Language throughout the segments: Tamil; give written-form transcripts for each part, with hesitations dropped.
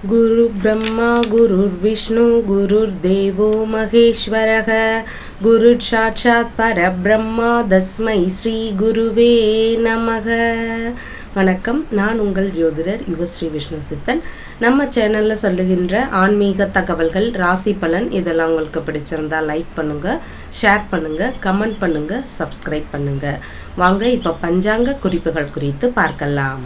गुरु ब्रह्मा गुरुर्विष्णु गुरुर्देवो महेश्वरः गुरुः साक्षात् परब्रह्मा तस्मै ஸ்ரீ குருவே நமக. வணக்கம். நான் உங்கள் ஜோதிடர் யுவஸ்ரீ விஷ்ணு சித்தன். நம்ம சேனலில் சொல்லுகின்ற ஆன்மீக தகவல்கள், ராசி பலன் இதெல்லாம் உங்களுக்கு பிடிச்சிருந்தா லைக் பண்ணுங்கள், ஷேர் பண்ணுங்கள், கமெண்ட் பண்ணுங்கள், சப்ஸ்கிரைப் பண்ணுங்கள். வாங்க இப்போ பஞ்சாங்க குறிப்புகள் குறித்து பார்க்கலாம்.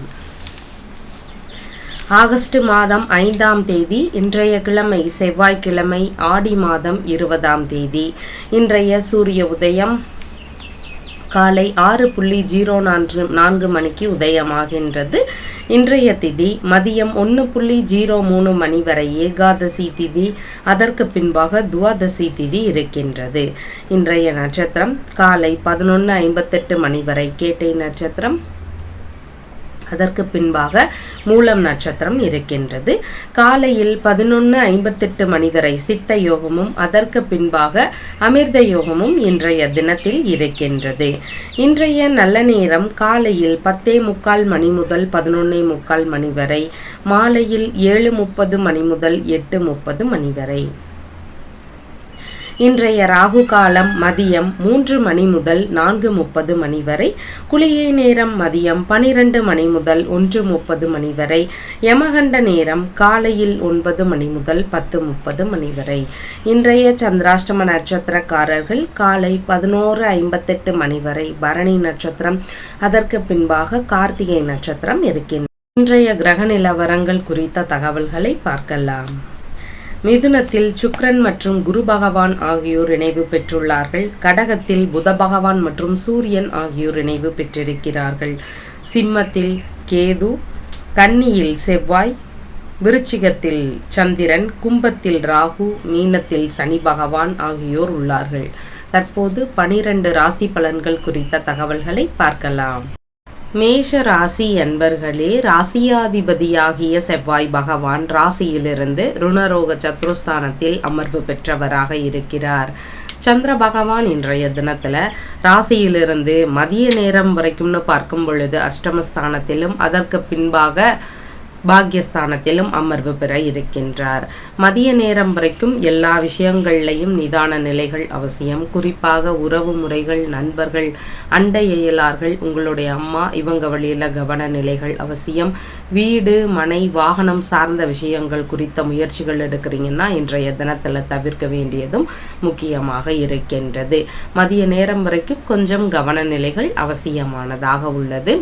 ஆகஸ்ட் மாதம் 5ஆம் தேதி இன்றைய கிழமை செவ்வாய்க்கிழமை, ஆடி மாதம் 20ஆம் தேதி. இன்றைய சூரிய உதயம் காலை 6:04 மணிக்கு உதயமாகின்றது. இன்றைய திதி மதியம் 1:03 மணி வரை ஏகாதசி திதி, அதற்கு பின்பாக துவாதசி திதி இருக்கின்றது. இன்றைய நட்சத்திரம் காலை 11:58 மணி வரை கேட்டை நட்சத்திரம், அதற்கு பின்பாக மூலம் நட்சத்திரம் இருக்கின்றது. காலையில் 11:58 மணி வரை சித்த யோகமும், அதற்கு பின்பாக அமிர்த யோகமும் இன்றைய தினத்தில் இருக்கின்றது. இன்றைய நல்ல நேரம் காலையில் 10:45 மணி முதல் 11:45 மணி வரை, மாலையில் 7:30 மணி முதல் 8:30 மணி வரை. இன்றைய ராகு காலம் மதியம் 3 மணி முதல் 4:30 மணி வரை, குளிகை நேரம் மதியம் 12 மணி முதல் 1:30 மணி வரை, யமகண்ட நேரம் காலையில் 9 மணி முதல் 10:30 மணி வரை. இன்றைய சந்திராஷ்டம நட்சத்திரக்காரர்கள் காலை 11:58 மணி வரை பரணி நட்சத்திரம், அதற்கு பின்பாக கார்த்திகை நட்சத்திரம் இருக்கின்றன. இன்றைய கிரக நிலவரங்கள் குறித்த தகவல்களை பார்க்கலாம். மிதுனத்தில் சுக்கிரன் மற்றும் குரு பகவான் ஆகியோர் இணைவு பெற்றுள்ளார்கள். கடகத்தில் புத பகவான் மற்றும் சூரியன் ஆகியோர் இணைவு பெற்றிருக்கிறார்கள். சிம்மத்தில் கேது, கன்னியில் செவ்வாய், விருச்சிகத்தில் சந்திரன், கும்பத்தில் ராகு, மீனத்தில் சனி பகவான் ஆகியோர் உள்ளார்கள். தற்போது 12 ராசி பலன்கள் குறித்த தகவல்களை பார்க்கலாம். மேஷ ராசி அன்பர்களே, ராசியாதிபதியாகிய செவ்வாய் பகவான் ராசியிலிருந்து ருணரோக சத்ருஸ்தானத்தில் அமர்வு பெற்றவராக இருக்கிறார். சந்திர பகவான் இன்றைய தினத்தில் ராசியிலிருந்து மதிய நேரம் வரைக்கும்னு பார்க்கும் பொழுது அஷ்டமஸ்தானத்திலும், அதற்கு பின்பாக பாக்யஸ்தானத்திலும் அமர்வு பெற இருக்கின்றார். மதிய நேரம் வரைக்கும் எல்லா விஷயங்கள்லையும் நிதான நிலைகள் அவசியம். குறிப்பாக உறவு முறைகள், நண்பர்கள், அண்டை இயலார்கள், உங்களுடைய அம்மா இவங்க வழியில் கவன நிலைகள் அவசியம். வீடு மனை வாகனம் சார்ந்த விஷயங்கள் குறித்த முயற்சிகள் எடுக்கிறீங்கன்னா இன்றைய தினத்தில் தவிர்க்க வேண்டியதும் முக்கியமாக இருக்கின்றது. மதிய நேரம் வரைக்கும் கொஞ்சம் கவன நிலைகள் அவசியமானதாக உள்ளது.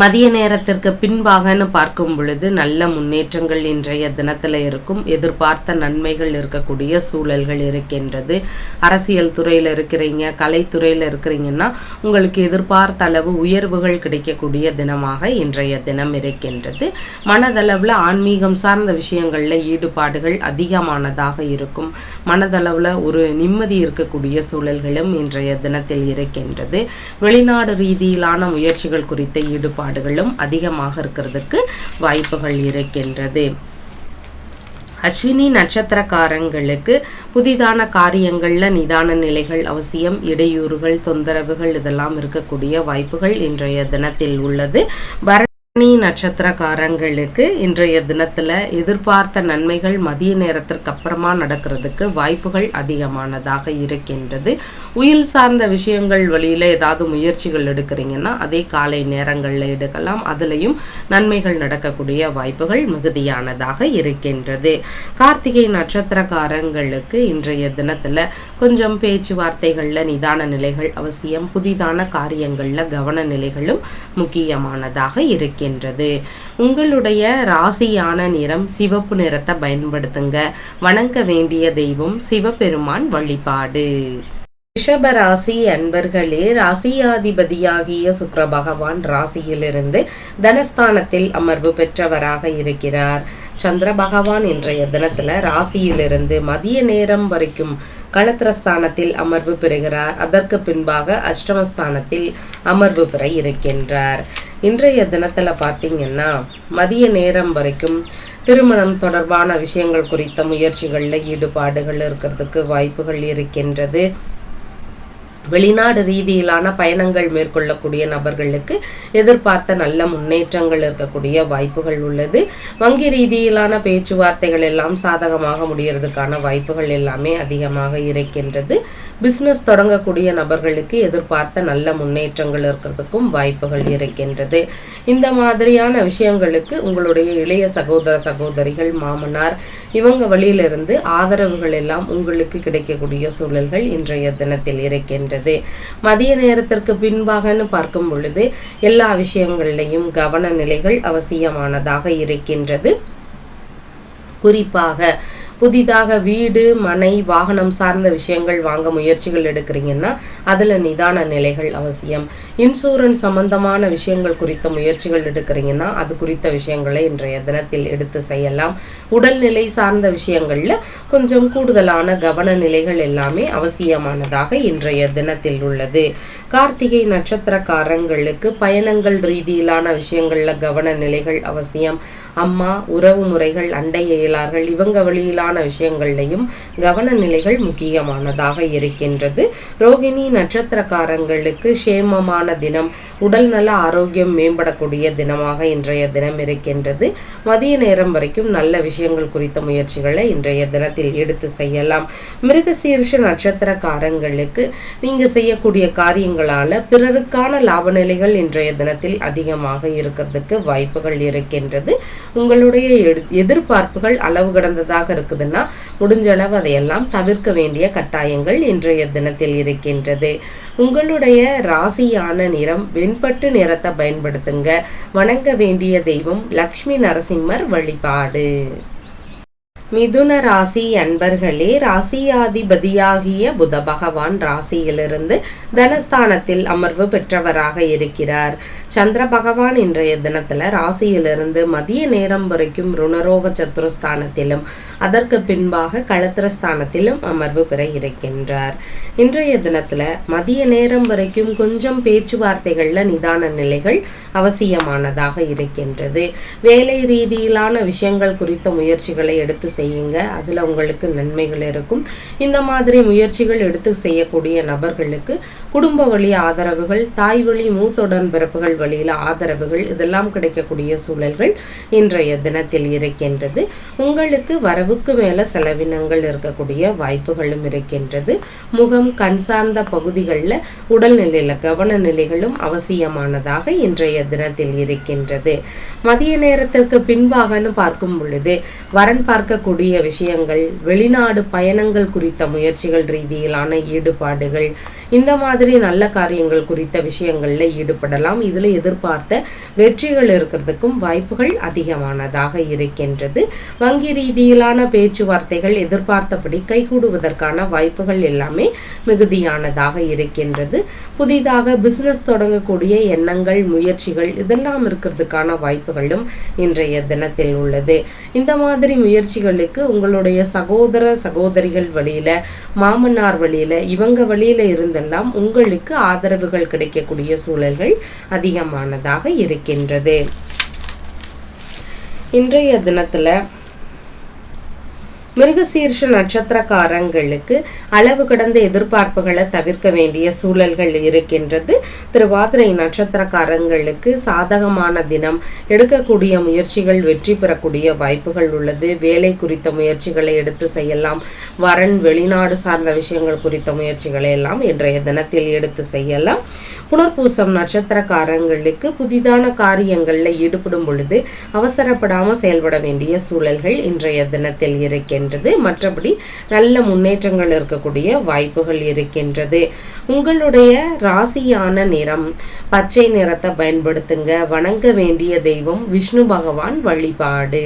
மதிய நேரத்திற்கு பின்பாகன்னு பார்க்கும் பொழுது நல்ல முன்னேற்றங்கள் இன்றைய தினத்தில் இருக்கும். எதிர்பார்த்த நன்மைகள் இருக்கக்கூடிய சூழல்கள் இருக்கின்றது. அரசியல் துறையில் இருக்கிறீங்க, கலைத்துறையில் இருக்கிறீங்கன்னா உங்களுக்கு எதிர்பார்த்த அளவு உயர்வுகள் கிடைக்கக்கூடிய தினமாக இன்றைய தினம் இருக்கின்றது. மனதளவில் ஆன்மீகம் சார்ந்த விஷயங்களில் ஈடுபாடுகள் அதிகமானதாக இருக்கும். மனதளவில் ஒரு நிம்மதி இருக்கக்கூடிய சூழல்களும் இன்றைய தினத்தில் இருக்கின்றது. வெளிநாடு ரீதியிலான முயற்சிகள் குறித்த ஈடுபாடுகளும் அதிகமாக இருக்கிறதுக்கு வாய்ப்புகள் இருக்கின்றது. அஸ்வினி நட்சத்திரக்காரங்களுக்கு புதிதான காரியங்களில் நிதான நிலைகள் அவசியம். இடையூறுகள், தொந்தரவுகள் இதெல்லாம் இருக்கக்கூடிய வாய்ப்புகள் இன்றைய தினத்தில் உள்ளது. பரணி நட்சத்திரக்காரங்களுக்கு இன்றைய தினத்தில் எதிர்பார்த்த நன்மைகள் மதிய நேரத்திற்கு அப்புறமா நடக்கிறதுக்கு வாய்ப்புகள் அதிகமானதாக இருக்கின்றது. உயில் சார்ந்த விஷயங்கள் வழியில் ஏதாவது முயற்சிகள் எடுக்கிறீங்கன்னா அதே காலை நேரங்களில் எடுக்கலாம். அதுலேயும் நன்மைகள் நடக்கக்கூடிய வாய்ப்புகள் மிகுதியானதாக இருக்கின்றது. கார்த்திகை நட்சத்திரக்காரங்களுக்கு இன்றைய தினத்தில் கொஞ்சம் பேச்சுவார்த்தைகளில் நிதான நிலைகள் அவசியம். புதிதான காரியங்களில் கவன நிலைகளும் முக்கியமானதாக இருக்கின்றது. உங்களுடைய ராசியான நிறம் சிவப்பு நிறத்தை பயன்படுத்துங்க. வணங்க வேண்டிய தெய்வம் சிவபெருமான் வழிபாடு. ரிஷபராசி அன்பர்களே, ராசியாதிபதியாகிய சுக்கிர பகவான் ராசியிலிருந்து தனஸ்தானத்தில் அமர்வு பெற்றவராக இருக்கிறார். சந்திர பகவான் இன்றைய தினத்தில் ராசியிலிருந்து மதிய நேரம் வரைக்கும் களத்திரஸ்தானத்தில் அமர்வு பெறுகிறார். அதற்கு பின்பாக அஷ்டமஸ்தானத்தில் அமர்வு பெற இருக்கின்றார். இன்றைய தினத்தில் பார்த்தீங்கன்னா மதிய நேரம் வரைக்கும் திருமணம் தொடர்பான விஷயங்கள் குறித்த முயற்சிகளில் ஈடுபாடுகள் இருக்கிறதுக்கு வாய்ப்புகள் இருக்கின்றது. வெளிநாடு ரீதியிலான பயணங்கள் மேற்கொள்ளக்கூடிய நபர்களுக்கு எதிர்பார்த்த நல்ல முன்னேற்றங்கள் இருக்கக்கூடிய வாய்ப்புகள் உள்ளது. வங்கி ரீதியிலான பேச்சுவார்த்தைகள் எல்லாம் சாதகமாக முடியறதுக்கான வாய்ப்புகள் எல்லாமே அதிகமாக இருக்கின்றது. பிசினஸ் தொடங்கக்கூடிய நபர்களுக்கு எதிர்பார்த்த நல்ல முன்னேற்றங்கள் இருக்கிறதுக்கும் வாய்ப்புகள் இருக்கின்றது. இந்த மாதிரியான விஷயங்களுக்கு உங்களுடைய இளைய சகோதர சகோதரிகள், மாமனார் இவங்க வழியிலிருந்து ஆதரவுகள் எல்லாம் உங்களுக்கு கிடைக்கக்கூடிய சூழல்கள் இன்றைய தினத்தில் இருக்கின்றது. மதிய நேரத்திற்கு பின்பாகன்னு பார்க்கும் பொழுது எல்லா விஷயங்களிலையும் கவன நிலைகள் அவசியமானதாக இருக்கின்றது. குறிப்பாக புதிதாக வீடு, மனை, வாகனம் சார்ந்த விஷயங்கள் வாங்க முயற்சிகள் எடுக்கிறீங்கன்னா அதில் நிதான நிலைகள் அவசியம். இன்சூரன்ஸ் சம்பந்தமான விஷயங்கள் குறித்த முயற்சிகள் எடுக்கிறீங்கன்னா அது குறித்த விஷயங்களை இன்றைய தினத்தில் எடுத்து செய்யலாம். உடல்நிலை சார்ந்த விஷயங்களில் கொஞ்சம் கூடுதலான கவன நிலைகள் எல்லாமே அவசியமானதாக இன்றைய தினத்தில் உள்ளது. கார்த்திகை நட்சத்திரக்காரங்களுக்கு பயணங்கள் ரீதியிலான விஷயங்களில் கவன நிலைகள் அவசியம். அம்மா, உறவு முறைகள், அண்டை இயலார்கள் இவங்க வழியிலான விஷயங்கள்லையும் கவன நிலைகள் முக்கியமானதாக இருக்கின்றது. ரோகிணி நட்சத்திரக்காரங்களுக்கு சேமமான தினம், உடல் நல ஆரோக்கியம் மேம்படக்கூடிய தினமாக இன்றைய தினம் இருக்கின்றது. மதிய நேரம் வரைக்கும் நல்ல விஷயங்கள் குறித்த முயற்சிகளை இன்றைய தினத்தில் எடுத்து செய்யலாம். மிருகசீர்ஷ நட்சத்திரக்காரங்களுக்கு நீங்க செய்யக்கூடிய காரியங்களால பிறருக்கான லாப நிலைகள் இன்றைய தினத்தில் அதிகமாக இருக்கிறதுக்கு வாய்ப்புகள் இருக்கின்றது. உங்களுடைய எதிர்பார்ப்புகள் அளவு கடந்ததாக இருக்குதுன்னா முடிஞ்ச அளவு அதையெல்லாம் தவிர்க்க வேண்டிய கட்டாயங்கள் இன்றைய தினத்தில் இருக்கின்றது. உங்களுடைய ராசியான நிறம் வெண்பட்டு நிறத்தை பயன்படுத்துங்க. வணங்க வேண்டிய தெய்வம் லக்ஷ்மி நரசிம்மர் வழிபாடு. மிதுன ராசி அன்பர்களே, ராசியாதிபதியாகிய புத பகவான் ராசியிலிருந்து தனஸ்தானத்தில் அமர்வு பெற்றவராக இருக்கிறார். சந்திர பகவான் இன்றைய தினத்துல ராசியிலிருந்து மதிய நேரம் வரைக்கும் ருணரோக சத்துருஸ்தானத்திலும் அதற்கு பின்பாக களத்திரஸ்தானத்திலும் அமர்வு பெற இருக்கின்றார். இன்றைய தினத்துல மதிய நேரம் வரைக்கும் கொஞ்சம் பேச்சுவார்த்தைகள்ல நிதான நிலைகள் அவசியமானதாக இருக்கின்றது. வேலை ரீதியிலான விஷயங்கள் குறித்த முயற்சிகளை எடுத்து செய்யுங்க. அதுல உங்களுக்கு நன்மைகள் இருக்கும். இந்த மாதிரி முயற்சிகள் எடுத்து செய்யக்கூடிய நபர்களுக்கு குடும்ப வழி ஆதரவுகள், தாய் வழி மூத்தொடன் பிறப்புகள் வழியில ஆதரவுகள் இதெல்லாம் கிடைக்கக்கூடிய சூழல்கள் இன்றைய தினத்தில் இருக்கின்றது. உங்களுக்கு வரவுக்கு மேல செலவினங்கள் இருக்கக்கூடிய வாய்ப்புகளும் இருக்கின்றது. முகம், கண் சார்ந்த பகுதிகளில் உடல்நிலையில கவன நிலைகளும் அவசியமானதாக இன்றைய தினத்தில் இருக்கின்றது. மதிய நேரத்திற்கு பின்பாகன்னு பார்க்கும் பொழுது வரன் பார்க்க விஷயங்கள், வெளிநாடு பயணங்கள் குறித்த முயற்சிகள் ரீதியிலான ஈடுபாடுகள், இந்த மாதிரி நல்ல காரியங்கள் குறித்த விஷயங்கள்ல ஈடுபடலாம். இதுல எதிர்பார்த்த வெற்றிகள் இருக்கிறதுக்கும் வாய்ப்புகள் அதிகமானதாக இருக்கின்றது. வங்கி ரீதியிலான பேச்சுவார்த்தைகள் எதிர்பார்த்தபடி கைகூடுவதற்கான வாய்ப்புகள் எல்லாமே மிகுதியானதாக இருக்கின்றது. புதிதாக பிசினஸ் தொடங்கக்கூடிய எண்ணங்கள், முயற்சிகள் இதெல்லாம் இருக்கிறதுக்கான வாய்ப்புகளும் இன்றைய தினத்தில் உள்ளது. இந்த மாதிரி முயற்சிகள் உங்களுடைய சகோதர சகோதரிகள் வழியில, மாமனார் வழியில இவங்க வழியில இருந்தெல்லாம் உங்களுக்கு ஆதரவுகள் கிடைக்கக்கூடிய சூழல்கள் அதிகமானதாக இருக்கின்றது. இன்றைய தினத்துல மிருகசீர்ஷ நட்சத்திரக்காரங்களுக்கு அளவு கடந்த எதிர்பார்ப்புகளை தவிர்க்க வேண்டிய சூழல்கள் இருக்கின்றது. திருவாதிரை நட்சத்திரக்காரங்களுக்கு சாதகமான தினம், எடுக்கக்கூடிய முயற்சிகள் வெற்றி பெறக்கூடிய வாய்ப்புகள் உள்ளது. வேலை குறித்த முயற்சிகளை எடுத்து செய்யலாம். வரன், வெளிநாடு சார்ந்த விஷயங்கள் குறித்த முயற்சிகளை எல்லாம் இன்றைய தினத்தில் எடுத்து செய்யலாம். புனர்பூசம் நட்சத்திரக்காரங்களுக்கு புதிதான காரியங்கள்ல ஈடுபடும் பொழுது அவசரப்படாம செயல்பட வேண்டிய சூழல்கள் இன்றைய தினத்தில் இருக்கின்றன. மற்றபடி நல்ல முன்னேற்றங்கள் இருக்கக்கூடிய வாய்ப்புகள் இருக்கின்றது. உங்களுடைய ராசியான நிறம் பச்சை நிறத்தை பயன்படுத்துங்க. வணங்க வேண்டிய தெய்வம் விஷ்ணு பகவான் வழிபாடு.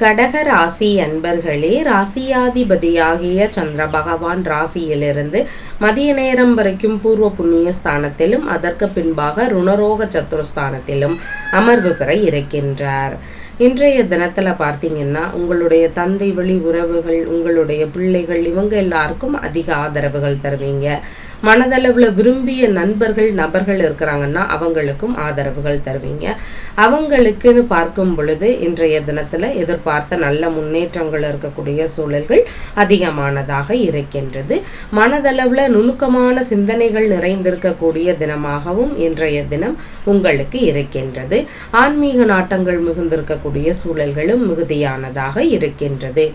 கடக ராசி அன்பர்களே, ராசியாதிபதியாகிய சந்திர பகவான் ராசியிலிருந்து மதிய நேரம் வரைக்கும் பூர்வ புண்ணிய ஸ்தானத்திலும் அதற்கு பின்பாக ருணரோக சத்துருஸ்தானத்திலும் அமர்வு பெற இருக்கின்றார். இன்றைய தினத்துல பார்த்தீங்கன்னா உங்களுடைய தந்தை வழி உறவுகள், உங்களுடைய பிள்ளைகள் இவங்க எல்லாருக்கும் அதிக ஆதரவுகள் தருவீங்க. மனதளவில் விரும்பிய நபர்கள் இருக்கிறாங்கன்னா அவங்களுக்கும் ஆதரவுகள் தருவீங்க. அவங்களுக்குன்னு பார்க்கும் பொழுது இன்றைய தினத்தில் எதிர்பார்த்த நல்ல முன்னேற்றங்கள் இருக்கக்கூடிய சூழல்கள் அதிகமானதாக இருக்கின்றது. மனதளவில் நுணுக்கமான சிந்தனைகள் நிறைந்திருக்கக்கூடிய தினமாகவும் இன்றைய தினம் உங்களுக்கு இருக்கின்றது. ஆன்மீக நாட்டங்கள் மிகுந்திருக்கக்கூடிய சூழல்களும் மிகுதியானதாக இருக்கின்றது.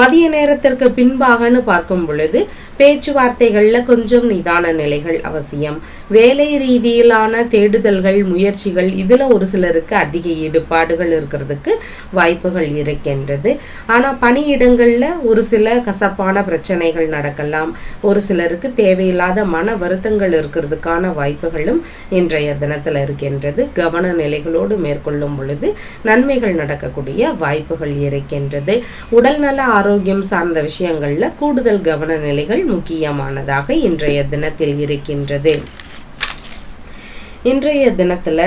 மதிய நேரத்திற்கு பின்பாகன்னு பார்க்கும் பொழுது பேச்சுவார்த்தைகள்ல கொஞ்சம் நிதான நிலைகள் அவசியம். வேலை ரீதியிலான தேடுதல்கள் முயற்சிகள் இதுல ஒரு சிலருக்கு அதிக ஈடுபாடுகள் இருக்கிறதுக்கு வாய்ப்புகள் இருக்கின்றது. ஆனா பணியிடங்கள்ல ஒரு சில கசப்பான பிரச்சனைகள் நடக்கலாம். ஒரு சிலருக்கு தேவையில்லாத மன வருத்தங்கள் இருக்கிறதுக்கான வாய்ப்புகளும் இன்றைய தினத்துல இருக்கின்றது. கவன நிலைகளோடு மேற்கொள்ளும் பொழுது நன்மைகள் நடக்கக்கூடிய வாய்ப்புகள் இருக்கின்றது. உடல்நல ஆரோக்கியம் சார்ந்த விஷயங்கள்ல கூடுதல் கவன நிலைகள் முக்கியமானதாக இன்றைய தினத்தில் இருக்கின்றது. இன்றைய தினத்துல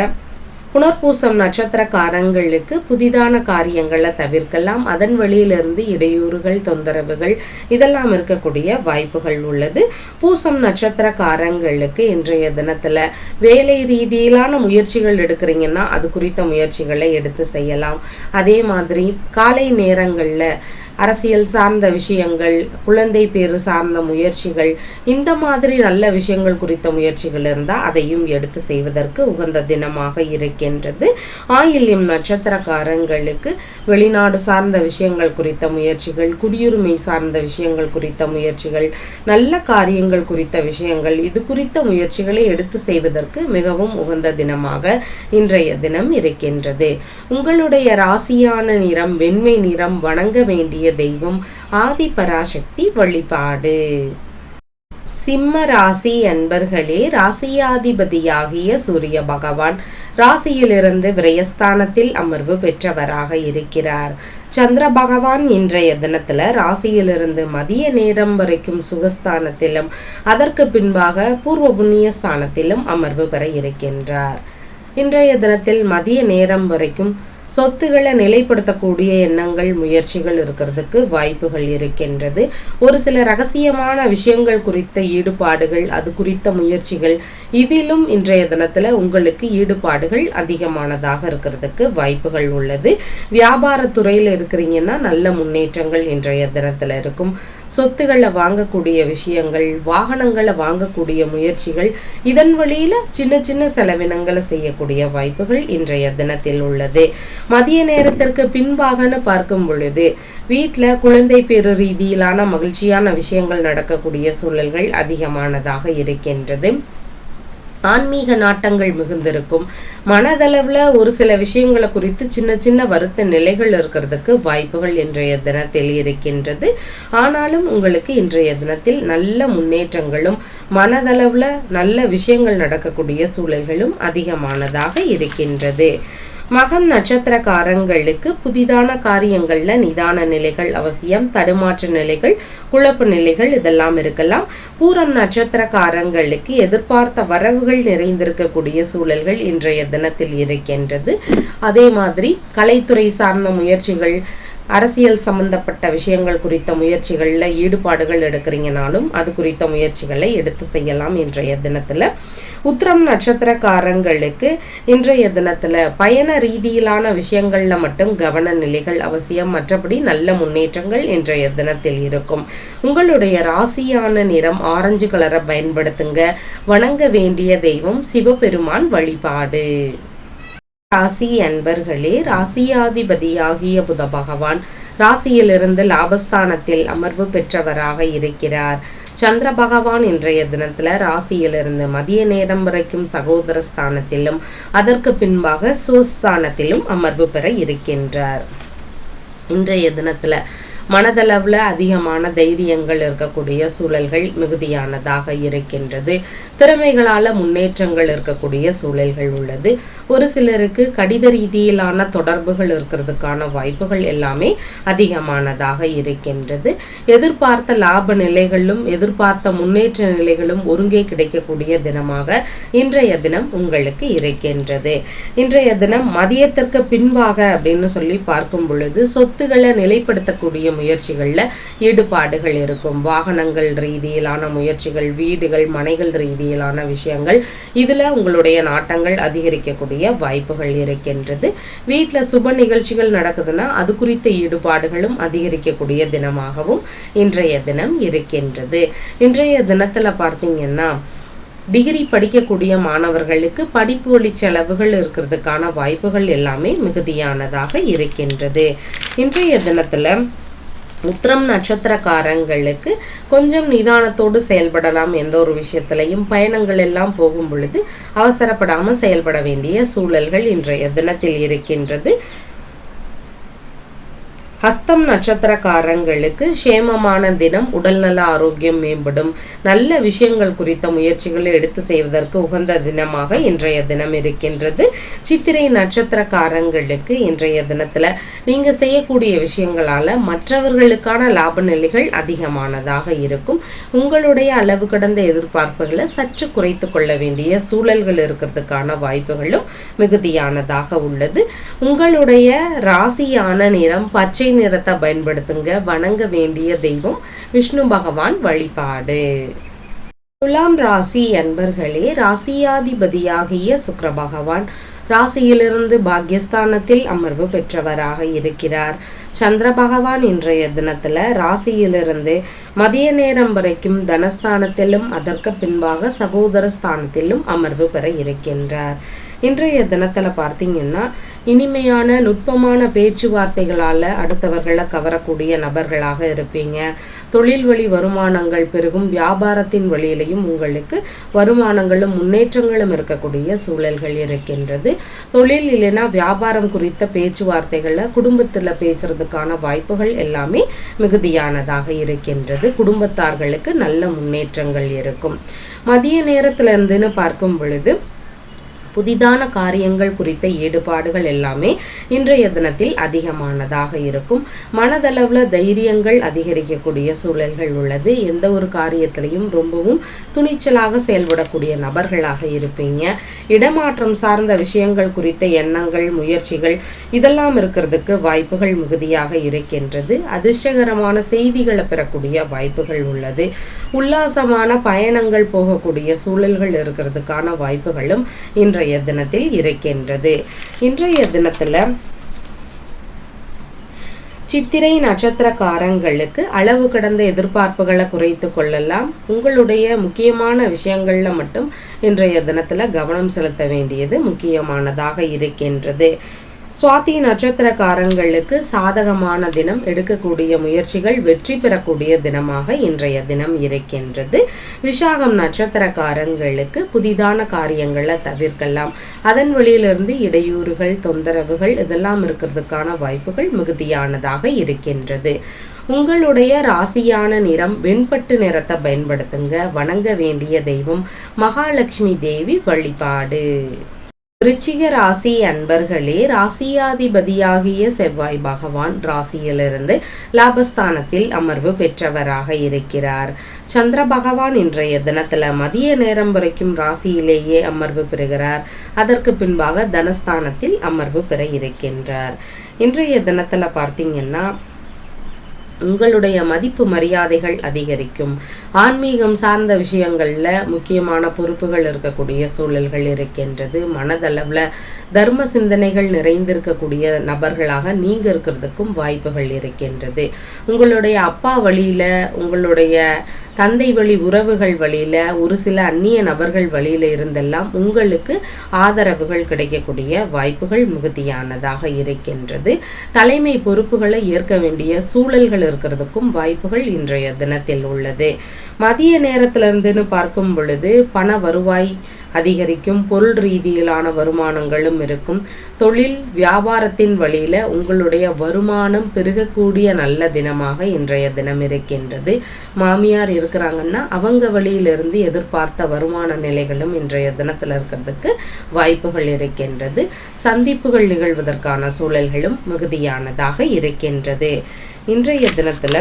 புனர்பூசம் நட்சத்திரக்காரங்களுக்கு புதிதான காரியங்களை தவிர்க்கலாம். அதன் வழியிலிருந்து இடையூறுகள் தொந்தரவுகள் இதெல்லாம் இருக்கக்கூடிய வாய்ப்புகள் உள்ளது. பூசம் நட்சத்திரக்காரங்களுக்கு இன்றைய தினத்துல வேலை ரீதியிலான முயற்சிகள் எடுக்கிறீங்கன்னா அது குறித்த முயற்சிகளை எடுத்து செய்யலாம். அதே மாதிரி காலை நேரங்கள்ல அரசியல் சார்ந்த விஷயங்கள், குழந்தை பேரு சார்ந்த முயற்சிகள், இந்த மாதிரி நல்ல விஷயங்கள் குறித்த முயற்சிகள் இருந்தால் அதையும் எடுத்து செய்வதற்கு உகந்த தினமாக இருக்கின்றது. ஆயில்யம் நட்சத்திரக்காரங்களுக்கு வெளிநாடு சார்ந்த விஷயங்கள் குறித்த முயற்சிகள், குடியுரிமை சார்ந்த விஷயங்கள் குறித்த முயற்சிகள், நல்ல காரியங்கள் குறித்த விஷயங்கள், இது குறித்த முயற்சிகளை எடுத்து செய்வதற்கு மிகவும் உகந்த தினமாக இன்றைய தினம் இருக்கின்றது. உங்களுடைய ராசியான நிறம் வெண்மை நிறம். வணங்க வேண்டிய தெய்வம் ஆதி பராசக்தி வழிபாடு. சிம்ம ராசி அன்பர்களே, ராசியாதிபதியாகிய சூரிய பகவான் ராசியிலிருந்து விரயஸ்தானத்தில் அமர்வு பெற்றவராக இருக்கிறார். சந்திர பகவான் இன்றைய தினத்துல ராசியிலிருந்து மதிய நேரம் வரைக்கும் சுகஸ்தானத்திலும் அதற்கு பின்பாக பூர்வ புண்ணிய ஸ்தானத்திலும் அமர்வு பெற இருக்கின்றார். இன்றைய தினத்தில் மதிய நேரம் வரைக்கும் சொத்துக்களை நிலைப்படுத்தக்கூடிய எண்ணங்கள் முயற்சிகள் இருக்கிறதுக்கு வாய்ப்புகள் இருக்கின்றது. ஒரு சில ரகசியமான விஷயங்கள் குறித்த ஈடுபாடுகள், அது குறித்த முயற்சிகள், இதிலும் இன்றைய தினத்துல உங்களுக்கு ஈடுபாடுகள் அதிகமானதாக இருக்கிறதுக்கு வாய்ப்புகள் உள்ளது. வியாபாரத்துறையில் இருக்கிறீங்கன்னா நல்ல முன்னேற்றங்கள் இன்றைய தினத்துல இருக்கும். சொத்துக்களை வாங்கக்கூடிய விஷயங்கள், வாகனங்களை வாங்கக்கூடிய முயற்சிகள், இதன் வழியில சின்ன சின்ன செலவினங்களை செய்யக்கூடிய வாய்ப்புகள் இன்றைய தினத்தில் உள்ளது. மதிய நேரத்திற்கு பின்பாகன்னு பார்க்கும் பொழுது வீட்டில் குழந்தை பேரு ரீதியிலான மகிழ்ச்சியான விஷயங்கள் நடக்கக்கூடிய சூழல்கள் அதிகமானதாக இருக்கின்றது. ஆன்மீக நாட்டங்கள் மிகுந்திருக்கும். மனதளவில் ஒரு சில விஷயங்களை குறித்து சின்ன சின்ன வருத்த நிலைகள் இருக்கிறதுக்கு வாய்ப்புகள் இன்றைய தினத்தில் இருக்கின்றது. ஆனாலும் உங்களுக்கு இன்றைய தினத்தில் நல்ல முன்னேற்றங்களும் மனதளவில் நல்ல விஷயங்கள் நடக்கக்கூடிய சூழல்களும் அதிகமானதாக இருக்கின்றது. மகம் நட்சத்திரக்காரங்களுக்கு புதிதான காரியங்கள்ல நிதான நிலைகள் அவசியம். தடுமாற்ற நிலைகள், குழப்ப நிலைகள் இதெல்லாம் இருக்கலாம். பூரம் நட்சத்திரக்காரங்களுக்கு எதிர்பார்த்த வரவுகள் நிறைந்திருக்கக்கூடிய சூழல்கள் இன்றைய தினத்தில் இருக்கின்றது. அதே மாதிரி கலைத்துறை சார்ந்த முயற்சிகள், அரசியல் சம்பந்தப்பட்ட விஷயங்கள் குறித்த முயற்சிகளில் ஈடுபாடுகள் எடுக்கிறீங்கனாலும் அது குறித்த முயற்சிகளை எடுத்து செய்யலாம் இன்றைய தினத்தில். உத்திரம் நட்சத்திரக்காரங்களுக்கு இன்றைய தினத்தில் பயண ரீதியிலான விஷயங்களில் மட்டும் கவன நிலைகள் அவசியம். மற்றபடி நல்ல முன்னேற்றங்கள் இன்றைய தினத்தில் இருக்கும். உங்களுடைய ராசியான நிறம் ஆரஞ்சு கலரை பயன்படுத்துங்க. வணங்க வேண்டிய தெய்வம் சிவபெருமான் வழிபாடு. ராசி அன்பர்களே, ராசியாதிபதியாகிய புத பகவான் ராசியிலிருந்து லாபஸ்தானத்தில் அமர்வு பெற்றவராக இருக்கிறார். சந்திர பகவான் இன்றைய தினத்துல ராசியிலிருந்து மதிய நேரம் வரைக்கும் சகோதர ஸ்தானத்திலும் அதற்கு பின்பாக சுஸ்தானத்திலும் அமர்வு பெற இருக்கின்றார். இன்றைய தினத்துல மனதளவில் அதிகமான தைரியங்கள் இருக்கக்கூடிய சூழல்கள் மிகுதியானதாக இருக்கின்றது. திறமைகளால் முன்னேற்றங்கள் இருக்கக்கூடிய சூழல்கள் உள்ளது. ஒரு சிலருக்கு கடித ரீதியிலான தொடர்புகள் இருக்கிறதுக்கான வாய்ப்புகள் எல்லாமே அதிகமானதாக இருக்கின்றது. எதிர்பார்த்த லாப நிலைகளும் எதிர்பார்த்த முன்னேற்ற நிலைகளும் ஒருங்கே கிடைக்கக்கூடிய தினமாக இன்றைய தினம் உங்களுக்கு இருக்கின்றது. இன்றைய தினம் மதியத்திற்கு பின்பாக அப்படின்னு சொல்லி பார்க்கும் பொழுது சொத்துக்களை நிலைப்படுத்தக்கூடிய முயற்சிகளில் ஈடுபாடுகள் இருக்கும். வாகனங்கள் ரீதியிலான முயற்சிகள், வீடுகள் மனைகள் ரீதியிலான விஷயங்கள், இதில் உங்களுடைய நாட்டங்கள் அதிகரிக்கக்கூடிய வாய்ப்புகள் இருக்கின்றது. வீட்டில் சுப நிகழ்ச்சிகள் நடக்குதுன்னா அது குறித்த ஈடுபாடுகளும் அதிகரிக்கக்கூடிய தினமாகவும் இன்றைய தினம் இருக்கின்றது. இன்றைய தினத்தில் பார்த்தீங்கன்னா டிகிரி படிக்கக்கூடிய மாணவர்களுக்கு படிப்பு வழி செலவுகள் இருக்கிறதுக்கான வாய்ப்புகள் எல்லாமே மிகுதியானதாக இருக்கின்றது. இன்றைய தினத்தில் உத்திரம் நட்சத்திரக்காரங்களுக்கு கொஞ்சம் நிதானத்தோடு செயல்படலாம். எந்த ஒரு விஷயத்திலையும் பயணங்கள் எல்லாம் போகும் பொழுது அவசரப்படாமல் செயல்பட வேண்டிய சூழல்கள் இன்றைய தினத்தில் இருக்கின்றது. ஹஸ்தம் நட்சத்திரக்காரங்களுக்கு சேமமான தினம், உடல்நல ஆரோக்கியம் மேம்படும், நல்ல விஷயங்கள் குறித்த முயற்சிகளை எடுத்து செய்வதற்கு உகந்த தினமாக இன்றைய தினம் இருக்கின்றது. சித்திரை நட்சத்திரக்காரங்களுக்கு இன்றைய தினத்தில் நீங்கள் செய்யக்கூடிய விஷயங்களால் மற்றவர்களுக்கான லாப நிலைகள் அதிகமானதாக இருக்கும். உங்களுடைய அளவு கடந்த எதிர்பார்ப்புகளை சற்று குறைத்து கொள்ள வேண்டிய சூழல்கள் இருக்கிறதுக்கான வாய்ப்புகளும் மிகுதியானதாக உள்ளது. உங்களுடைய ராசியான நிறம் பச்சை நிறத்தை பயன்படுத்துங்க. வணங்க வேண்டிய தெய்வம் விஷ்ணு பகவான் வழிபாடு. துலாம் ராசி அன்பர்களே, ராசியாதிபதியாகிய சுக்கிர பகவான் ராசியிலிருந்து பாக்யஸ்தானத்தில் அமர்வு பெற்றவராக இருக்கிறார். சந்திர பகவான் இன்றைய தினத்தில் ராசியிலிருந்து மதிய நேரம் வரைக்கும் தனஸ்தானத்திலும் அதற்கு பின்பாக சகோதர ஸ்தானத்திலும் அமர்வு பெற இருக்கின்றார். இன்றைய தினத்தில் பார்த்தீங்கன்னா இனிமையான நுட்பமான பேச்சுவார்த்தைகளால் அடுத்தவர்களை கவரக்கூடிய நபர்களாக இருப்பீங்க. தொழில் வழி வருமானங்கள் பெருகும். வியாபாரத்தின் வழியிலையும் உங்களுக்கு வருமானங்களும் முன்னேற்றங்களும் இருக்கக்கூடிய சூழல்கள் இருக்கின்றது. தொழில் இல்லைன்னா வியாபாரம் குறித்த பேச்சுவார்த்தைகளில் குடும்பத்தில் பேசுறதுக்கான வாய்ப்புகள் எல்லாமே மிகுதியானதாக இருக்கின்றது. குடும்பத்தார்களுக்கு நல்ல முன்னேற்றங்கள் இருக்கும். மதிய நேரத்துல இருந்துன்னு பார்க்கும் பொழுது புதிதான காரியங்கள் குறித்த ஈடுபாடுகள் எல்லாமே இன்றைய தினத்தில் அதிகமானதாக இருக்கும். மனதளவில் தைரியங்கள் அதிகரிக்கக்கூடிய சூழல்கள் உள்ளது. எந்த ஒரு காரியத்திலையும் ரொம்பவும் துணிச்சலாக செயல்படக்கூடிய நபர்களாக இருப்பீங்க. இடமாற்றம் சார்ந்த விஷயங்கள் குறித்த எண்ணங்கள், முயற்சிகள் இதெல்லாம் இருக்கிறதுக்கு வாய்ப்புகள் மிகுதியாக இருக்கின்றது. அதிர்ஷ்டகரமான செய்திகளை பெறக்கூடிய வாய்ப்புகள் உள்ளது. உல்லாசமான பயணங்கள் போகக்கூடிய சூழல்கள் இருக்கிறதுக்கான வாய்ப்புகளும் இன்றைய தினத்தில் இருக்கின்றது. இன்றைய தினத்துல சித்திரை நட்சத்திரக்காரங்களுக்கு அளவு கடந்த எதிர்பார்ப்புகளை குறைத்து கொள்ளலாம். உங்களுடைய முக்கியமான விஷயங்கள்ல மட்டும் இன்றைய தினத்துல கவனம் செலுத்த வேண்டியது முக்கியமானதாக இருக்கின்றது. சுவாதி நட்சத்திரக்காரங்களுக்கு சாதகமான தினம், எடுக்கக்கூடிய முயற்சிகள் வெற்றி பெறக்கூடிய தினமாக இன்றைய தினம் இருக்கின்றது. விசாகம் நட்சத்திரக்காரங்களுக்கு புதிதான காரியங்களை தவிர்க்கலாம். அதன் வழியிலிருந்து இடையூறுகள், தொந்தரவுகள் இதெல்லாம் இருக்கிறதுக்கான வாய்ப்புகள் மிகுதியானதாக இருக்கின்றது. உங்களுடைய ராசியான நிறம் வெண்பட்டு நிறத்தை பயன்படுத்துங்க. வணங்க வேண்டிய தெய்வம் மகாலட்சுமி தேவி வழிபாடு. விருச்சிக ராசி அன்பர்களே, ராசியாதிபதியாகிய செவ்வாய் பகவான் ராசியிலிருந்து லாபஸ்தானத்தில் அமர்வு பெற்றவராக இருக்கிறார். சந்திர பகவான் இன்றைய தினத்துல மதிய நேரம் வரைக்கும் ராசியிலேயே அமர்வு பெறுகிறார். அதற்கு பின்பாக தனஸ்தானத்தில் அமர்வு பெற இருக்கின்றார். இன்றைய தினத்துல பார்த்தீங்கன்னா உங்களுடைய மதிப்பு மரியாதைகள் அதிகரிக்கும். ஆன்மீகம் சார்ந்த விஷயங்கள்ல முக்கியமான பொறுப்புகள் இருக்கக்கூடிய சூழல்கள் இருக்கின்றது. மனதளவில் தர்ம சிந்தனைகள் நிறைந்திருக்கக்கூடிய நபர்களாக நீங்க இருக்கிறதுக்கும் வாய்ப்புகள் இருக்கின்றது. உங்களுடைய அப்பா வழியில, உங்களுடைய தந்தை வழி உறவுகள் வழியில, ஒரு சில அந்நிய நபர்கள் வழியில இருந்தெல்லாம் உங்களுக்கு ஆதரவுகள் கிடைக்கக்கூடிய வாய்ப்புகள் மிகுதியானதாக இருக்கின்றது. தலைமை பொறுப்புகளை ஏற்க வேண்டிய சூழல்கள் இருக்கிறதுக்கும் வாய்ப்புகள் இன்றைய தினத்தில் உள்ளது. மதிய நேரத்திலிருந்துன்னு பார்க்கும் பொழுது பண வருவாய் அதிகரிக்கும். பொருள் ரீதியிலான வருமானங்களும் இருக்கும். தொழில் வியாபாரத்தின் வழியில உங்களுடைய வருமானம் பெருகக்கூடிய நல்ல தினமாக இன்றைய தினம் இருக்கின்றது. மாமியார் இருக்கிறாங்கன்னா அவங்க வழியிலிருந்து எதிர்பார்த்த வருமான நிலைகளும் இன்றைய தினத்தில் இருக்கிறதுக்கு வாய்ப்புகள் இருக்கின்றது. சந்திப்புகள் நிகழ்வதற்கான சூழல்களும் மிகுதியானதாக இருக்கின்றது. இன்றைய தினத்துல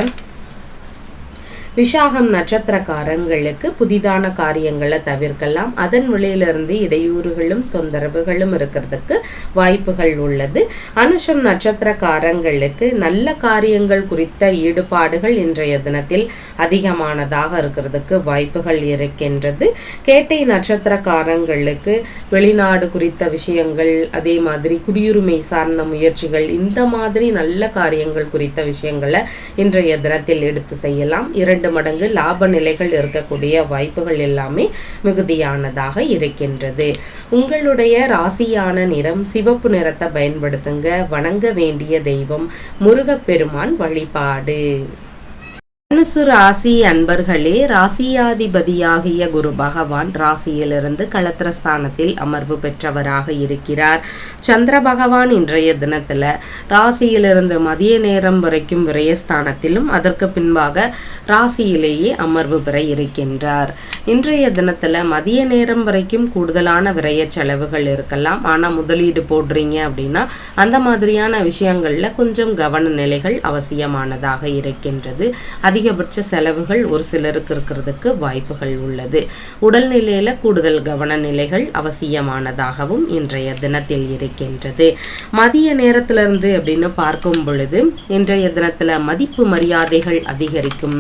விசாகம் நட்சத்திரக்காரங்களுக்கு புதிதான காரியங்களை தவிர்க்கலாம். அதன் வெளியிலிருந்து இடையூறுகளும் தொந்தரவுகளும் இருக்கிறதுக்கு வாய்ப்புகள் உள்ளது. அனுஷம் நட்சத்திரக்காரங்களுக்கு நல்ல காரியங்கள் குறித்த ஈடுபாடுகள் இன்றைய தினத்தில் அதிகமானதாக இருக்கிறதுக்கு வாய்ப்புகள் இருக்கின்றது. கேட்டை நட்சத்திரக்காரங்களுக்கு வெளிநாடு குறித்த விஷயங்கள், அதே மாதிரி குடியுரிமை சார்ந்த முயற்சிகள், இந்த மாதிரி நல்ல காரியங்கள் குறித்த விஷயங்களை இன்றைய தினத்தில் எடுத்து செய்யலாம். 2 மடங்கு லாப நிலைகள் இருக்கக்கூடிய வாய்ப்புகள் எல்லாமே மிகுதியானதாக இருக்கின்றது. உங்களுடைய ராசியான நிறம் சிவப்பு நிறத்தை பயன்படுத்துங்க. வணங்க வேண்டிய தெய்வம் முருகப்பெருமான் வழிபாடு. தனுசு ராசி அன்பர்களே, ராசியாதிபதியாகிய குரு பகவான் ராசியிலிருந்து களத்திரஸ்தானத்தில் அமர்வு பெற்றவராக இருக்கிறார். சந்திர பகவான் இன்றைய தினத்தில் ராசியிலிருந்து மதிய நேரம் வரைக்கும் விரயஸ்தானத்திலும் அதற்கு பின்பாக ராசியிலேயே அமர்வு பெற இருக்கின்றார். இன்றைய தினத்தில் மதிய நேரம் வரைக்கும் கூடுதலான விரய செலவுகள் இருக்கலாம். ஆனால் முதலீடு போடுறீங்க அப்படின்னா அந்த மாதிரியான விஷயங்களில் கொஞ்சம் கவன நிலைகள் அவசியமானதாக இருக்கின்றது. அதிகபட்ச செலவுகள் ஒரு சிலருக்கு இருக்கிறதுக்கு வாய்ப்புகள் உள்ளது. உடல்நிலையில கூடுதல் கவன நிலைகள் அவசியமானதாகவும் இன்றைய தினத்தில் இருக்கின்றது. மதிய நேரத்திலிருந்து அப்படின்னு பார்க்கும் பொழுது இன்றைய தினத்துல மதிப்பு மரியாதைகள் அதிகரிக்கும்.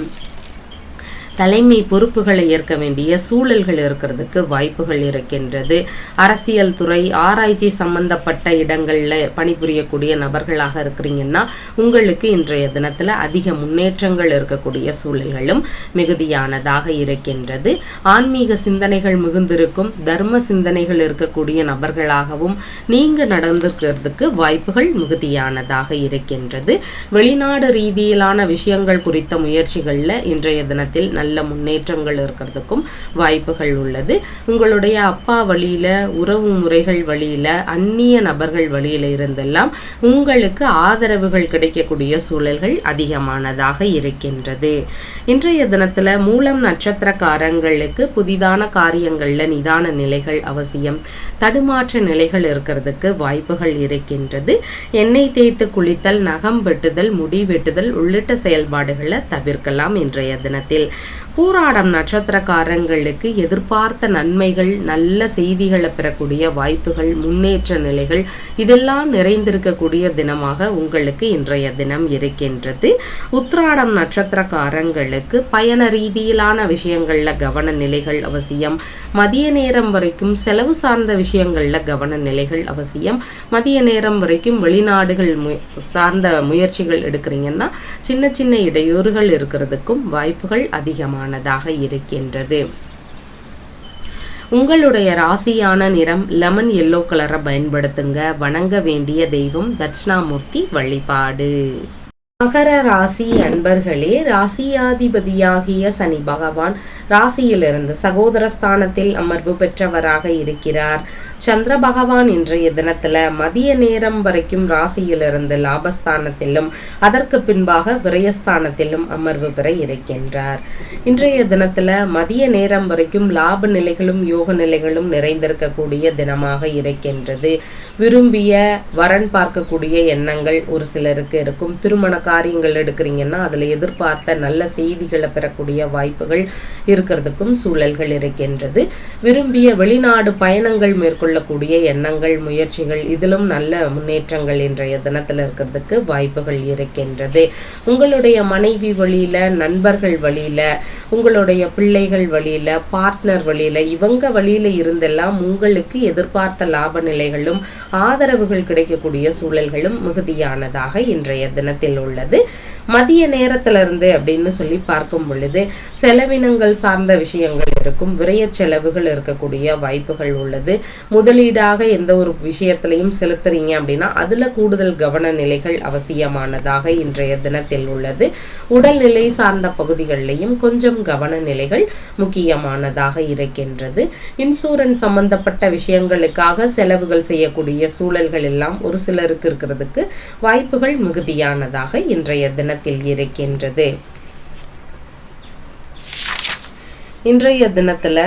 தலைமை பொறுப்புகளை ஏற்க வேண்டிய சூழல்கள் இருக்கிறதுக்கு வாய்ப்புகள் இருக்கின்றது. அரசியல் துறை, ஆராய்ச்சி சம்பந்தப்பட்ட இடங்களில் பணிபுரியக்கூடிய நபர்களாக இருக்கிறீங்கன்னா உங்களுக்கு இன்றைய தினத்தில் அதிக முன்னேற்றங்கள் இருக்கக்கூடிய சூழல்களும் மிகுதியானதாக இருக்கின்றது. ஆன்மீக சிந்தனைகள் மிகுந்திருக்கும், தர்ம சிந்தனைகள் இருக்கக்கூடிய நபர்களாகவும் நீங்கள் நடந்துக்கிறதுக்கு வாய்ப்புகள் மிகுதியானதாக இருக்கின்றது. வெளிநாடு ரீதியிலான விஷயங்கள் குறித்த முயற்சிகளில் இன்றைய தினத்தில் நல்ல முன்னேற்றங்கள் இருக்கிறதுக்கும் வாய்ப்புகள் உள்ளது. உங்களுடைய அப்பா வழியில, உறவு முறைகள் வழியில, அந்நிய நபர்கள் வழியில இருந்தெல்லாம் உங்களுக்கு ஆதரவுகள் கிடைக்கக்கூடிய சூழல்கள் அதிகமானதாக இருக்கின்றது. இன்றைய தினத்துல மூலம் நட்சத்திரக்காரங்களுக்கு புதிதான காரியங்கள்ல நிதான நிலைகள் அவசியம். தடுமாற்ற நிலைகள் இருக்கிறதுக்கு வாய்ப்புகள் இருக்கின்றது. எண்ணெய் தேய்த்து குளித்தல், நகம் வெட்டுதல், முடி வெட்டுதல் உள்ளிட்ட செயல்பாடுகளை தவிர்க்கலாம் இன்றைய தினத்தில். பூராடம் நட்சத்திரக்காரங்களுக்கு எதிர்பார்த்த நன்மைகள், நல்ல செய்திகளை பெறக்கூடிய வாய்ப்புகள், முன்னேற்ற நிலைகள் இதெல்லாம் நிறைந்திருக்கக்கூடிய தினமாக உங்களுக்கு இன்றைய தினம் இருக்கின்றது. உத்திராடம் நட்சத்திரக்காரங்களுக்கு பயண ரீதியிலான விஷயங்கள்ல கவன நிலைகள் அவசியம். மதிய நேரம் வரைக்கும் செலவு சார்ந்த விஷயங்கள்ல கவன நிலைகள் அவசியம். மதிய நேரம் வரைக்கும் வெளிநாடுகள் சார்ந்த முயற்சிகள் எடுக்கிறீங்கன்னா சின்ன சின்ன இடையூறுகள் இருக்கிறதுக்கும் வாய்ப்புகள் அதிகமானதாக இருக்கின்றது. உங்களுடைய ராசியான நிறம் லெமன் எல்லோ கலரை பயன்படுத்துங்க. வணங்க வேண்டிய தெய்வம் தட்சிணாமூர்த்தி வழிபாடு. மகர ராசி அன்பர்களே, ராசியாதிபதியாகிய சனி பகவான் ராசியிலிருந்து சகோதரஸ்தானத்தில் அமர்வு பெற்றவராக இருக்கிறார். சந்திர பகவான் இன்றைய தினத்துல மதிய நேரம் வரைக்கும் ராசியிலிருந்து லாபஸ்தானத்திலும் அதற்கு பின்பாக விரயஸ்தானத்திலும் அமர்வு பெற இருக்கின்றார். இன்றைய தினத்துல மதிய நேரம் வரைக்கும் லாப நிலைகளும் யோக நிலைகளும் நிறைந்திருக்கக்கூடிய தினமாக இருக்கின்றது. விரும்பிய வரன் பார்க்கக்கூடிய எண்ணங்கள் ஒரு சிலருக்கு இருக்கும். திருமண காரியங்கள் எடுக்கிறீங்கன்னா அதுல எதிர்பார்த்த நல்ல செய்திகளை பெறக்கூடிய வாய்ப்புகள் இருக்கிறதுக்கும் சூழல்கள் இருக்கின்றது. விரும்பிய வெளிநாடு பயணங்கள் மேற்கொள்ளக்கூடிய எண்ணங்கள், முயற்சிகள் இதிலும் நல்ல முன்னேற்றங்கள் இன்றைய தினத்தில் இருக்கிறதுக்கு வாய்ப்புகள் இருக்கின்றது. உங்களுடைய மனைவி வழியில, நண்பர்கள் வழியில, உங்களுடைய பிள்ளைகள் வழியில, பார்ட்னர் வழியில, இவங்க வழியில இருந்தெல்லாம் உங்களுக்கு எதிர்பார்த்த லாப நிலைகளும் ஆதரவுகள் கிடைக்கக்கூடிய சூழல்களும் மிகுதியானதாக இன்றைய தினத்தில் உள்ளது. மதிய நேரத்திலிருந்து அப்படின்னு சொல்லி பார்க்கும் பொழுது செலவினங்கள் சார்ந்த விஷயங்கள் இருக்கும். விரய செலவுகள் இருக்கக்கூடிய வாய்ப்புகள் உள்ளது. முதலீடாக எந்த ஒரு விஷயத்திலையும் செலுத்துறீங்க அப்படின்னா அதுல கூடுதல் கவன நிலைகள் அவசியமானதாக இன்றைய தினத்தில் உள்ளது. உடல்நிலை சார்ந்த பகுதிகளிலையும் கொஞ்சம் கவன நிலைகள் முக்கியமானதாக இருக்கின்றது. இன்சூரன்ஸ் சம்பந்தப்பட்ட விஷயங்களுக்காக செலவுகள் செய்யக்கூடிய சூழல்கள் எல்லாம் ஒரு சிலருக்கு இருக்கிறதுக்கு வாய்ப்புகள் மிகுதியானதாக இன்றைய தினத்தில் இருக்கின்றது. இன்றைய தினத்துல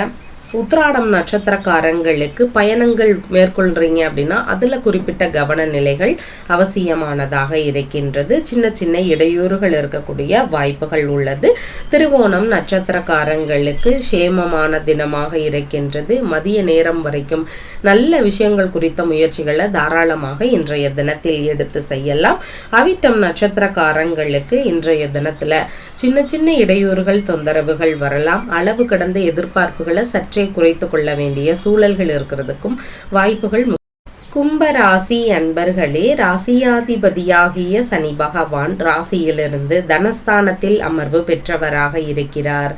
உத்திராடம் நட்சத்திரக்காரங்களுக்கு பயணங்கள் மேற்கொள்றீங்க அப்படின்னா அதில் குறிப்பிட்ட கவன நிலைகள் அவசியமானதாக இருக்கின்றது. சின்ன சின்ன இடையூறுகள் இருக்கக்கூடிய வாய்ப்புகள் உள்ளது. திருவோணம் நட்சத்திரக்காரங்களுக்கு சேமமான தினமாக இருக்கின்றது. மதிய நேரம் வரைக்கும் நல்ல விஷயங்கள் குறித்த முயற்சிகளை தாராளமாக இன்றைய தினத்தில் எடுத்து செய்யலாம். அவிட்டம் நட்சத்திரக்காரங்களுக்கு இன்றைய தினத்துல சின்ன சின்ன இடையூறுகள் தொந்தரவுகள் வரலாம். அளவு கடந்த எதிர்பார்ப்புகளை சற்றே குறைத்து கொள்ள வேண்டிய சூழல்கள் இருக்கிறதுக்கும் வாய்ப்புகள். கும்ப ராசி அன்பர்களே, ராசியாதிபதியாகிய சனி பகவான் ராசியிலிருந்து தனஸ்தானத்தில் அமர்வு பெற்றவராக இருக்கிறார்.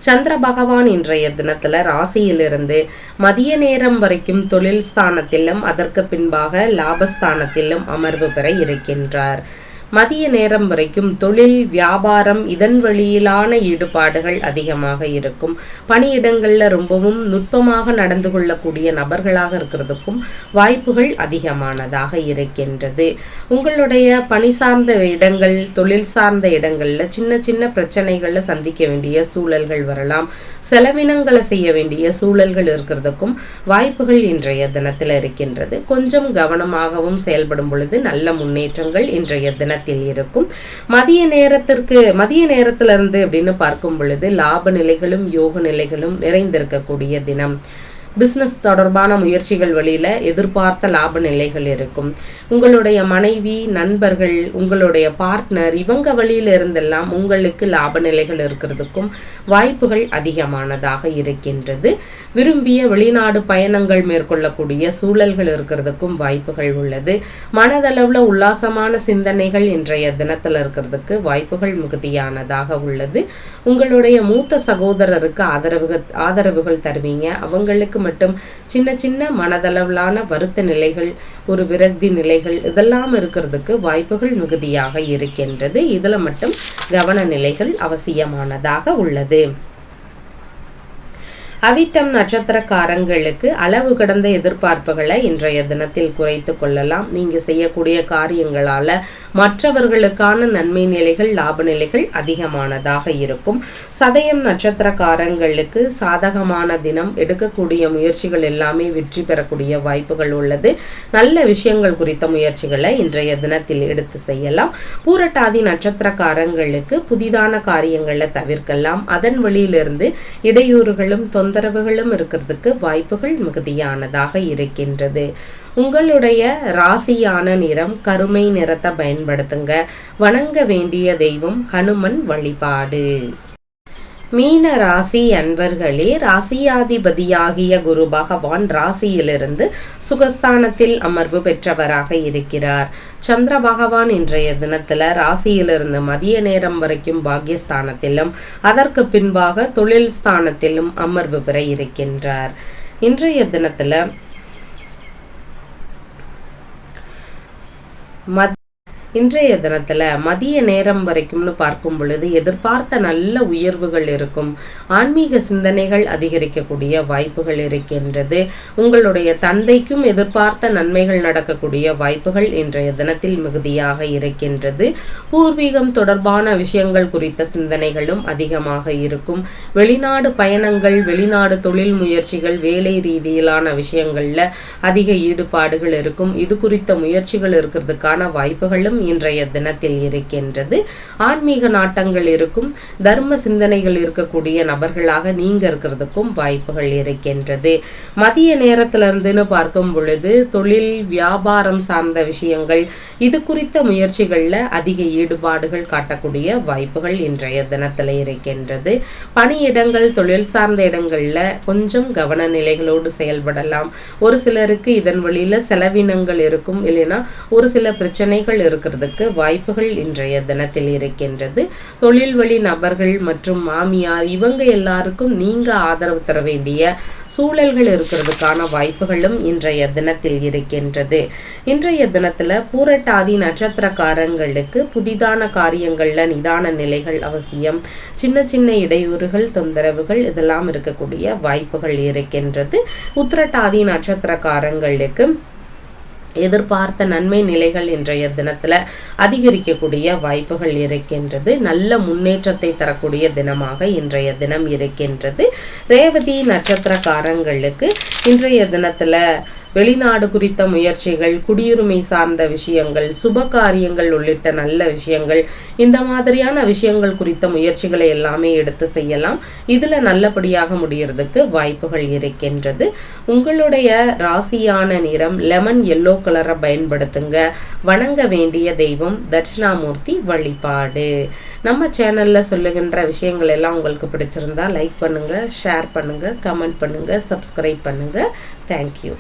சந்திர பகவான் இன்றைய தினத்துல ராசியிலிருந்து மதிய நேரம் வரைக்கும் தொழில் ஸ்தானத்திலும் அதற்கு பின்பாக லாபஸ்தானத்திலும் அமர்வு பெற இருக்கின்றார். மதிய நேரம் வரைக்கும் தொழில் வியாபாரம் இதன் வழியிலான ஈடுபாடுகள் அதிகமாக இருக்கும். பணியிடங்களில் ரொம்பவும் நுட்பமாக நடந்து கொள்ளக்கூடிய நபர்களாக இருக்கிறதுக்கும் வாய்ப்புகள் அதிகமானதாக இருக்கின்றது. உங்களுடைய பணி சார்ந்த இடங்கள் தொழில் சார்ந்த இடங்களில் சின்ன சின்ன பிரச்சனைகளில் சந்திக்க வேண்டிய சூழல்கள் வரலாம். செலவினங்களை செய்ய வேண்டிய சூழல்கள் இருக்கிறதுக்கும் வாய்ப்புகள் இன்றைய தினத்தில் இருக்கின்றது. கொஞ்சம் கவனமாகவும் செயல்படும் பொழுது நல்ல முன்னேற்றங்கள் இன்றைய தினத்தில் இருக்கும். மதிய நேரத்திலிருந்து அப்படின்னு பார்க்கும் பொழுது லாப நிலைகளும் யோக நிலைகளும் நிறைந்திருக்கக்கூடிய தினம். பிஸ்னஸ் தொடர்பான முயற்சிகள் வழியில் எதிர்பார்த்த லாப நிலைகள் இருக்கும். உங்களுடைய மனைவி, நண்பர்கள், உங்களுடைய பார்ட்னர் இவங்க வழியில இருந்தெல்லாம் உங்களுக்கு லாப நிலைகள் இருக்கிறதுக்கும் வாய்ப்புகள் அதிகமானதாக இருக்கின்றது. விரும்பிய வெளிநாடு பயணங்கள் மேற்கொள்ளக்கூடிய சூழல்கள் இருக்கிறதுக்கும் வாய்ப்புகள் உள்ளது. மனதளவில் உல்லாசமான சிந்தனைகள் இன்றைய தினத்தில் இருக்கிறதுக்கு வாய்ப்புகள் மிகுதியானதாக உள்ளது. உங்களுடைய மூத்த சகோதரருக்கு ஆதரவுகள் தருவீங்க. அவங்களுக்கு மட்டும் சின்ன சின்ன மனதளவிலான வருத்த நிலைகள், ஒரு விரக்தி நிலைகள் இதெல்லாம் இருக்கிறதுக்கு வாய்ப்புகள் மிகுதியாக இருக்கின்றது. இதுல மட்டும் கவன நிலைகள் அவசியமானதாக உள்ளது. அவிட்டம் நட்சத்திரக்காரங்களுக்கு அளவு கடந்த எதிர்பார்ப்புகளை இன்றைய தினத்தில் குறைத்து கொள்ளலாம். நீங்க செய்யக்கூடிய காரியங்களால மற்றவர்களுக்கான நன்மை நிலைகள், லாப நிலைகள் அதிகமானதாக இருக்கும். சதயம் நட்சத்திரக்காரங்களுக்கு சாதகமான தினம். எடுக்கக்கூடிய முயற்சிகள் எல்லாமே வெற்றி பெறக்கூடிய வாய்ப்புகள் உள்ளது. நல்ல விஷயங்கள் குறித்த முயற்சிகளை இன்றைய தினத்தில் எடுத்து செய்யலாம். பூரட்டாதி நட்சத்திரக்காரங்களுக்கு புதிதான காரியங்களை தவிர்க்கலாம். அதன் வழியிலிருந்து இடையூறுகளும் தொந்தரவுகளும் இருக்கிறதுக்கு வாய்ப்புகள் மிகுதியானதாக இருக்கின்றது. உங்களுடைய ராசியான நிறம் கருமை நிறத்தை பயன்படுத்துங்க. வணங்க வேண்டிய தெய்வம் ஹனுமன் வழிபாடு. மீன ராசி அன்பர்களே, ராசியாதிபதியாகிய குரு பகவான் ராசியிலிருந்து சுகஸ்தானத்தில் அமர்வு பெற்றவராக இருக்கிறார். சந்திர பகவான் இன்றைய தினத்துல ராசியிலிருந்து மதிய நேரம் வரைக்கும் பாக்யஸ்தானத்திலும் அதற்கு பின்பாக தொழில் ஸ்தானத்திலும் அமர்வு பெற இருக்கின்றார். இன்றைய தினத்துல மதிய நேரம் வரைக்கும்னு பார்க்கும் பொழுது எதிர்பார்த்த நல்ல உயர்வுகள் இருக்கும். ஆன்மீக சிந்தனைகள் அதிகரிக்கக்கூடிய வாய்ப்புகள் இருக்கின்றது. உங்களுடைய தந்தைக்கும் எதிர்பார்த்த நன்மைகள் நடக்கக்கூடிய வாய்ப்புகள் இன்றைய தினத்தில் மிகுதியாக இருக்கின்றது. பூர்வீகம் தொடர்பான விஷயங்கள் குறித்த சிந்தனைகளும் அதிகமாக இருக்கும். வெளிநாடு பயணங்கள், வெளிநாடு தொழில் முயற்சிகள், வேலை ரீதியிலான விஷயங்கள்ல அதிக ஈடுபாடுகள் இருக்கும். இது குறித்த முயற்சிகள் இருக்கிறதுக்கான வாய்ப்புகளும் இன்றைய தினத்தில் இருக்கின்றது. ஆன்மீக நாட்டங்கள் இருக்கும். தர்ம சிந்தனைகள் இருக்கக்கூடிய நபர்களாக நீங்க இருக்கிறதுக்கும் வாய்ப்புகள் இருக்கின்றது. மதிய நேரத்திலிருந்துன்னு பார்க்கும் பொழுது தொழில் வியாபாரம் சார்ந்த விஷயங்கள் இது குறித்த முயற்சிகள்ல அதிக ஈடுபாடுகள் காட்டக்கூடிய வாய்ப்புகள் இன்றைய தினத்தில் இருக்கின்றது. பணியிடங்கள், தொழில் சார்ந்த இடங்கள்ல கொஞ்சம் கவன நிலைகளோடு செயல்படலாம். ஒரு சிலருக்கு இதன் வழியில செலவினங்கள் இருக்கும். இல்லைன்னா ஒரு சில பிரச்சனைகள் இருக்கிறதுக்கு வாய்ப்புகள் இன்றைய தினத்தில் இருக்கின்றது. தொழில் வழி நபர்கள் மற்றும் மாமியார் இவங்க எல்லாருக்கும் நீங்க ஆதரவு தர வேண்டிய சூழல்கள் இருக்கிறதுக்கான வாய்ப்புகளும் இன்றைய தினத்தில் இருக்கின்றது. இன்றைய தினத்துல பூரட்டாதி நட்சத்திரக்காரங்களுக்கு புதிதான காரியங்கள்ல நிதான நிலைகள் அவசியம். சின்ன சின்ன இடையூறுகள், தொந்தரவுகள் இதெல்லாம் இருக்கக்கூடிய வாய்ப்புகள் இருக்கின்றது. உத்திரட்டாதி நட்சத்திரக்காரங்களுக்கு எதிர்பார்த்த நன்மை நிலைகள் இன்றைய தினத்துல அதிகரிக்கக்கூடிய வாய்ப்புகள் இருக்கின்றது. நல்ல முன்னேற்றத்தை தரக்கூடிய தினமாக இன்றைய தினம் இருக்கின்றது. ரேவதி நட்சத்திரக்காரங்களுக்கு இன்றைய தினத்துல வெளிநாடு குறித்த முயற்சிகள், குடியுரிமை சார்ந்த விஷயங்கள், சுப காரியங்கள் உள்ளிட்ட நல்ல விஷயங்கள், இந்த மாதிரியான விஷயங்கள் குறித்த முயற்சிகளை எல்லாமே எடுத்து செய்யலாம். இதுல நல்லபடியாக முடியறதுக்கு வாய்ப்புகள் இருக்கின்றது. உங்களுடைய ராசியான நிறம் லெமன் எல்லோ கலரை பயன்படுத்துங்க. வணங்க வேண்டிய தெய்வம் தட்சிணாமூர்த்தி வழிபாடு. நம்ம சேனல்ல சொல்லுகின்ற விஷயங்கள் எல்லாம் உங்களுக்கு பிடிச்சிருந்தா லைக் பண்ணுங்க, ஷேர் பண்ணுங்க, கமெண்ட் பண்ணுங்க, சப்ஸ்கிரைப் பண்ணுங்க. தேங்க்யூ.